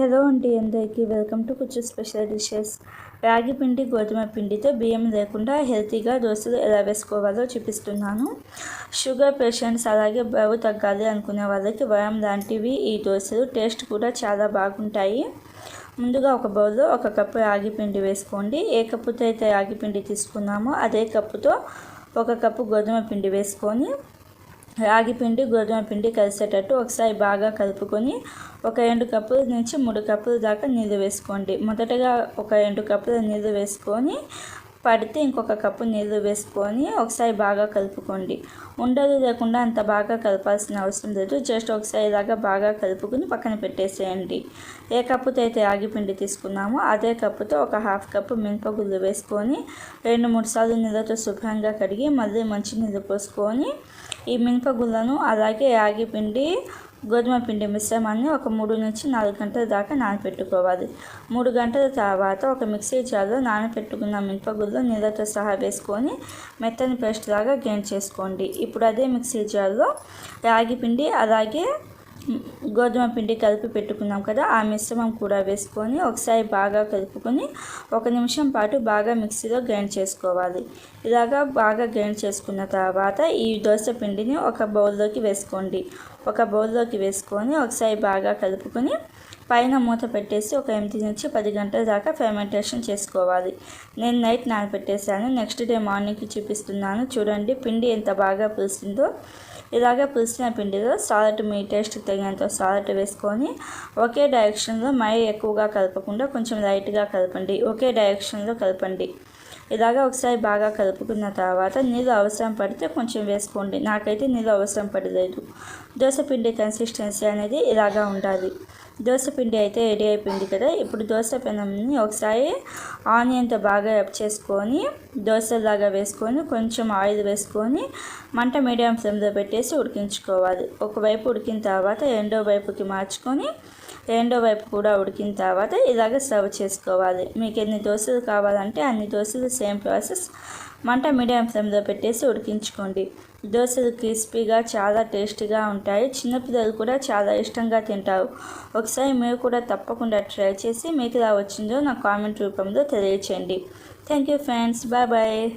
Hello అండి, అందరికీ welcome to కుచ్చు స్పెషల్ డిషెస్. రాగి పిండి గోధుమ పిండితో బియ్యం లేకుండా హెల్తీగా దోశలు ఎలా వేసుకోవాలో చూపిస్తున్నాను. షుగర్ పేషెంట్స్ అలాగే బరువు తగ్గాలి అనుకునే వాళ్ళకి వరం లాంటివి ఈ దోశలు. టేస్ట్ కూడా చాలా బాగుంటాయి. ముందుగా ఒక బౌల్లో 1 కప్పు రాగి పిండి వేసుకోండి. ఏ కప్పుతో అయితే రాగి పిండి తీసుకున్నామో అదే కప్పుతో 1 కప్పు గోధుమ పిండి వేసుకొని రాగి పిండి గోధుమ పిండి కలిసేటట్టు ఒకసారి బాగా కలుపుకొని 2 కప్పుల నుంచి 3 కప్పుల దాకా నీళ్ళు వేసుకోండి. మొదటగా 2 కప్పుల నీళ్ళు వేసుకొని పడితే ఇంకొక కప్పు నీళ్ళు వేసుకొని ఒకసారి బాగా కలుపుకోండి. ఉండలు లేకుండా అంత బాగా కలపాల్సిన అవసరం లేదు. జస్ట్ ఒకసారి ఇలాగా బాగా కలుపుకొని పక్కన పెట్టేసేయండి. ఏ కప్పుతో అయితే రాగి పిండి తీసుకున్నామో అదే కప్పుతో 1/2 కప్పు మినపగుళ్ళు వేసుకొని 2-3 సార్లు నీళ్ళతో శుభ్రంగా కడిగి మళ్ళీ మంచినీళ్ళు పోసుకొని ఈ మినపగుళ్ళను అలాగే రాగి పిండి గోధుమ పిండి మిశ్రమాన్ని ఒక 3 నుంచి 4 గంటల దాకా నానబెట్టుకోవాలి. 3 గంటల తర్వాత ఒక మిక్సీ జార్లో నానబెట్టుకున్న మినపగుళ్ళు నీళ్ళతో సహా వేసుకొని మెత్తని పేస్ట్ లాగా గ్రైండ్ చేసుకోండి. ఇప్పుడు అదే మిక్సీ జార్లో రాగి పిండి అలాగే గోధుమ పిండి కలిపి పెట్టుకున్నాం కదా, ఆ మిశ్రమం కూడా వేసుకొని ఒకసారి బాగా కలుపుకొని 1 నిమిషం పాటు బాగా మిక్సీలో గ్రైండ్ చేసుకోవాలి. ఇలాగా బాగా గ్రైండ్ చేసుకున్న తర్వాత ఈ దోశ పిండిని ఒక బౌల్లోకి వేసుకోండి. ఒక బౌల్లోకి వేసుకొని ఒకసారి బాగా కలుపుకొని పైన మూత పెట్టేసి ఒక 8 నుంచి 10 గంటల దాకా ఫెర్మెంటేషన్ చేసుకోవాలి. నేను నైట్ నానబెట్టేసాను. నెక్స్ట్ డే మార్నింగ్కి చూపిస్తున్నాను. చూడండి పిండి ఎంత బాగా పులిసిందో. ఇలాగ పులిసిన పిండిలో సాల్ట్ మీ టేస్ట్కి తగినంత సాల్ట్ వేసుకొని ఒకే డైరెక్షన్లో మరీ ఎక్కువగా కలపకుండా కొంచెం లైట్గా కలపండి. ఒకే డైరెక్షన్లో కలపండి. ఇలాగ ఒకసారి బాగా కలుపుకున్న తర్వాత నీళ్ళు అవసరం పడితే కొంచెం వేసుకోండి. నాకైతే నీళ్ళు అవసరం పడలేదు. దోశపిండి కన్సిస్టెన్సీ అనేది ఇలాగా ఉండాలి. దోశపిండి అయితే రెడీ అయిపోయింది కదా. ఇప్పుడు దోశ పెనంని ఒకసారి ఆనియన్తో బాగా రబ్ చేసుకొని దోశలాగా వేసుకొని కొంచెం ఆయిల్ వేసుకొని మంట మీడియం ఫ్లేమ్లో పెట్టేసి ఉడికించుకోవాలి. ఒకవైపు ఉడికిన తర్వాత రెండో వైపుకి మార్చుకొని రెండో వైపు కూడా ఉడికిన తర్వాత ఇలాగ సర్వ్ చేసుకోవాలి. మీకు ఎన్ని దోశలు కావాలంటే అన్ని దోశలు సేమ్ ప్రాసెస్. మంట మీడియం ఫ్లేమ్లో పెట్టేసి ఉడికించుకోండి. దోశలు క్రిస్పీగా చాలా టేస్టీగా ఉంటాయి. చిన్నపిల్లలు కూడా చాలా ఇష్టంగా తింటారు. ఒకసారి మీరు కూడా తప్పకుండా ట్రై చేసి మీకు ఎలా వచ్చిందో నా కామెంట్ రూపంలో తెలియచేయండి. Thank you friends. Bye bye.